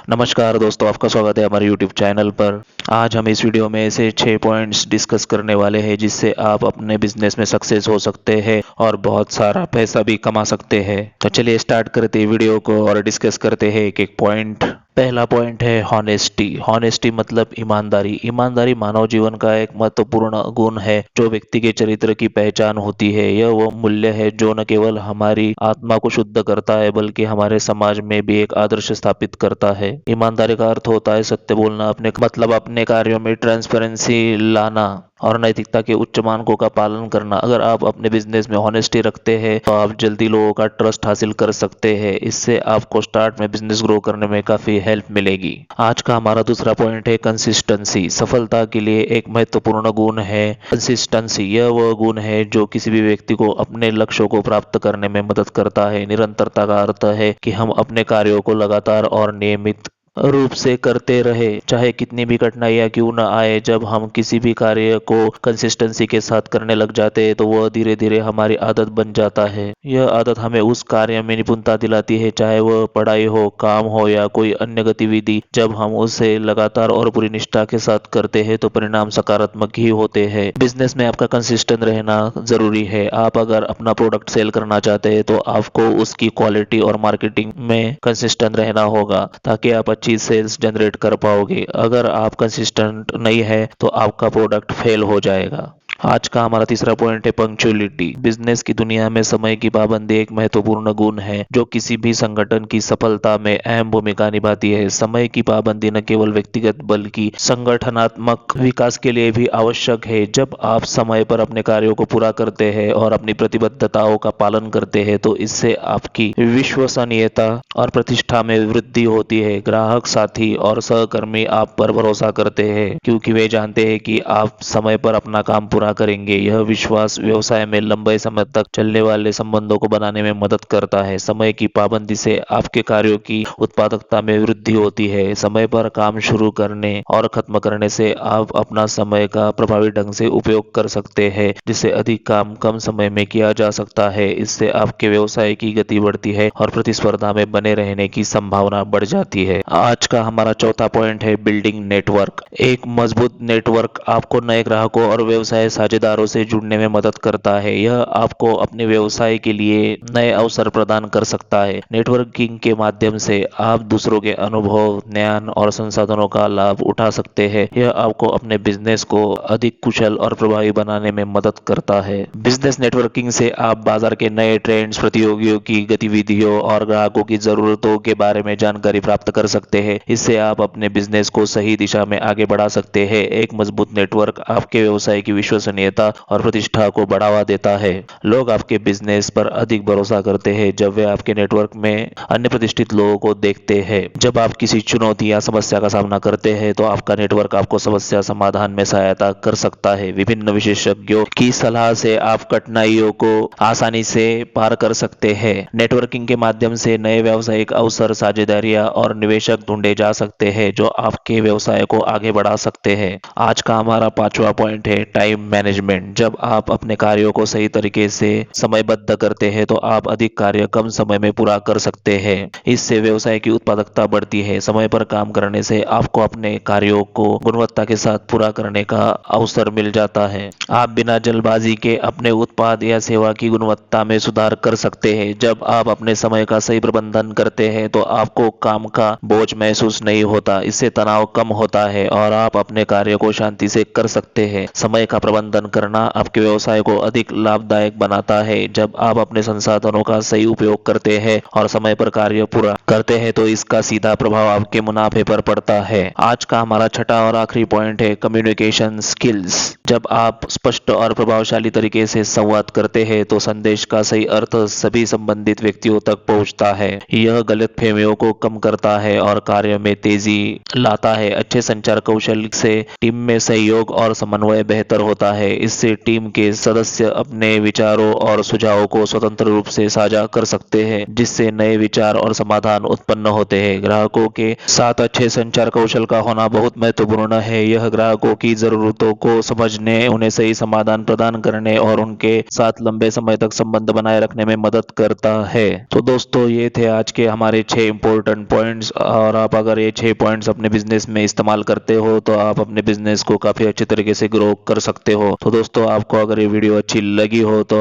नमस्कार दोस्तों, आपका स्वागत है हमारे YouTube चैनल पर। आज हम इस वीडियो में ऐसे 6 पॉइंट्स डिस्कस करने वाले हैं जिससे आप अपने बिजनेस में सक्सेस हो सकते हैं और बहुत सारा पैसा भी कमा सकते हैं। तो चलिए स्टार्ट करते हैं वीडियो को और डिस्कस करते हैं एक एक पॉइंट। पहला पॉइंट है हॉनेस्टी। हॉनेस्टी मतलब ईमानदारी। ईमानदारी मानव जीवन का एक महत्वपूर्ण गुण है जो व्यक्ति के चरित्र की पहचान होती है। यह वो मूल्य है जो न केवल हमारी आत्मा को शुद्ध करता है बल्कि हमारे समाज में भी एक आदर्श स्थापित करता है। ईमानदारी का अर्थ होता है सत्य बोलना, अपने कार्यों में ट्रांसपेरेंसी लाना और नैतिकता के उच्च मानकों का पालन करना। अगर आप अपने बिजनेस में ऑनेस्टी रखते हैं तो आप जल्दी लोगों का ट्रस्ट हासिल कर सकते हैं। इससे आपको स्टार्ट में बिजनेस ग्रो करने में काफी हेल्प मिलेगी। आज का हमारा दूसरा पॉइंट है कंसिस्टेंसी। सफलता के लिए एक महत्वपूर्ण गुण है कंसिस्टेंसी। यह वह गुण है जो किसी भी व्यक्ति को अपने लक्ष्यों को प्राप्त करने में मदद करता है। निरंतरता का अर्थ है कि हम अपने कार्यों को लगातार और नियमित रूप से करते रहे, चाहे कितनी भी कठिनाइयां क्यों न आए। जब हम किसी भी कार्य को कंसिस्टेंसी के साथ करने लग जाते हैं तो वह धीरे धीरे हमारी आदत बन जाता है। यह आदत हमें उस कार्य में निपुणता दिलाती है, चाहे वह पढ़ाई हो, काम हो या कोई अन्य गतिविधि। जब हम उसे लगातार और पूरी निष्ठा के साथ करते हैं तो परिणाम सकारात्मक ही होते हैं। बिजनेस में आपका कंसिस्टेंट रहना जरूरी है। आप अगर अपना प्रोडक्ट सेल करना चाहते हैं तो आपको उसकी क्वालिटी और मार्केटिंग में कंसिस्टेंट रहना होगा ताकि आप अच्छी सेल्स जनरेट कर पाओगे। अगर आप कंसिस्टेंट नहीं है तो आपका प्रोडक्ट फेल हो जाएगा। आज का हमारा तीसरा पॉइंट है पंक्चुअलिटी। बिजनेस की दुनिया में समय की पाबंदी एक महत्वपूर्ण गुण है जो किसी भी संगठन की सफलता में अहम भूमिका निभाती है। समय की पाबंदी न केवल व्यक्तिगत बल्कि संगठनात्मक विकास के लिए भी आवश्यक है। जब आप समय पर अपने कार्यों को पूरा करते हैं और अपनी प्रतिबद्धताओं का पालन करते हैं तो इससे आपकी विश्वसनीयता और प्रतिष्ठा में वृद्धि होती है। ग्राहक, साथी और सहकर्मी आप पर भरोसा करते हैं क्योंकि वे जानते हैं कि आप समय पर अपना काम पूरा करेंगे। यह विश्वास व्यवसाय में लंबे समय तक चलने वाले संबंधों को बनाने में मदद करता है। समय की पाबंदी से आपके कार्यों की उत्पादकता में वृद्धि होती है। समय पर काम शुरू करने और खत्म करने से आप अपना समय का प्रभावी ढंग से उपयोग कर सकते हैं, जिससे अधिक काम कम समय में किया जा सकता है। इससे आपके व्यवसाय की गति बढ़ती है और प्रतिस्पर्धा में बने रहने की संभावना बढ़ जाती है। आज का हमारा चौथा पॉइंट है बिल्डिंग नेटवर्क। एक मजबूत नेटवर्क आपको नए ग्राहकों और व्यवसाय साझेदारों से जुड़ने में मदद करता है। यह आपको अपने व्यवसाय के लिए नए अवसर प्रदान कर सकता है। नेटवर्किंग के माध्यम से आप दूसरों के अनुभव, ज्ञान और संसाधनों का लाभ उठा सकते हैं। यह आपको अपने बिजनेस को अधिक कुशल और प्रभावी बनाने में मदद करता है। बिजनेस नेटवर्किंग से आप बाजार के नए ट्रेंड्स, प्रतियोगियों की गतिविधियों और ग्राहकों की जरूरतों के बारे में जानकारी प्राप्त कर सकते हैं। इससे आप अपने बिजनेस को सही दिशा में आगे बढ़ा सकते हैं। एक मजबूत नेटवर्क आपके व्यवसाय की विश्वसनीयता और प्रतिष्ठा को बढ़ावा देता है। लोग आपके बिजनेस पर अधिक भरोसा करते हैं जब वे आपके नेटवर्क में अन्य प्रतिष्ठित लोगों को देखते हैं। जब आप किसी चुनौती या समस्या का सामना करते हैं तो आपका नेटवर्क आपको समस्या समाधान में सहायता कर सकता है। विभिन्न विशेषज्ञों की सलाह से आप कठिनाइयों को आसानी से पार कर सकते हैं। नेटवर्किंग के माध्यम से नए व्यावसायिक अवसर, साझेदारियां और निवेशक ढूंढे जा सकते हैं जो आपके व्यवसाय को आगे बढ़ा सकते हैं। आज का हमारा पांचवा पॉइंट है टाइम मैनेजमेंट। जब आप अपने कार्यों को सही तरीके से समयबद्ध करते हैं तो आप अधिक कार्य कम समय में पूरा कर सकते हैं। इससे व्यवसाय की उत्पादकता बढ़ती है। समय पर काम करने से आपको अपने कार्यों को गुणवत्ता के साथ पूरा करने का अवसर मिल जाता है। आप बिना जल्दबाजी के अपने उत्पाद या सेवा की गुणवत्ता में सुधार कर सकते हैं। जब आप अपने समय का सही प्रबंधन करते हैं तो आपको काम का बोझ महसूस नहीं होता। इससे तनाव कम होता है और आप अपने कार्य को शांति से कर सकते हैं। समय का प्रबंधन करना आपके व्यवसाय को अधिक लाभदायक बनाता है। जब आप अपने संसाधनों का सही उपयोग करते हैं और समय पर कार्य पूरा करते हैं तो इसका सीधा प्रभाव आपके मुनाफे पर पड़ता है। आज का हमारा छठा और आखिरी पॉइंट है कम्युनिकेशन स्किल्स। जब आप स्पष्ट और प्रभावशाली तरीके से संवाद करते हैं तो संदेश का सही अर्थ सभी संबंधित व्यक्तियों तक पहुंचता है। यह गलतफहमियों को कम करता है और कार्य में तेजी लाता है। अच्छे संचार कौशल से टीम में सहयोग और समन्वय बेहतर होता होता है। इससे टीम के सदस्य अपने विचारों और सुझावों को स्वतंत्र रूप से साझा कर सकते हैं, जिससे नए विचार और समाधान उत्पन्न होते हैं। ग्राहकों के साथ अच्छे संचार कौशल का होना बहुत महत्वपूर्ण है। यह ग्राहकों की जरूरतों को समझने, उन्हें सही समाधान प्रदान करने और उनके साथ लंबे समय तक संबंध बनाए रखने में मदद करता है। तो दोस्तों, ये थे आज के हमारे 6 इंपॉर्टेंट पॉइंट्स, और आप अगर ये 6 पॉइंट्स अपने बिजनेस में इस्तेमाल करते हो तो आप अपने बिजनेस को काफी अच्छे तरीके से ग्रो कर सकते हो। तो दोस्तों, आपको अगर ये वीडियो अच्छी लगी हो तो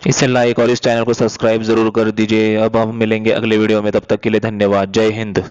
इसे लाइक और इस चैनल को सब्सक्राइब जरूर कर दीजिए। अब हम मिलेंगे अगले वीडियो में, तब तक के लिए धन्यवाद। जय हिंद।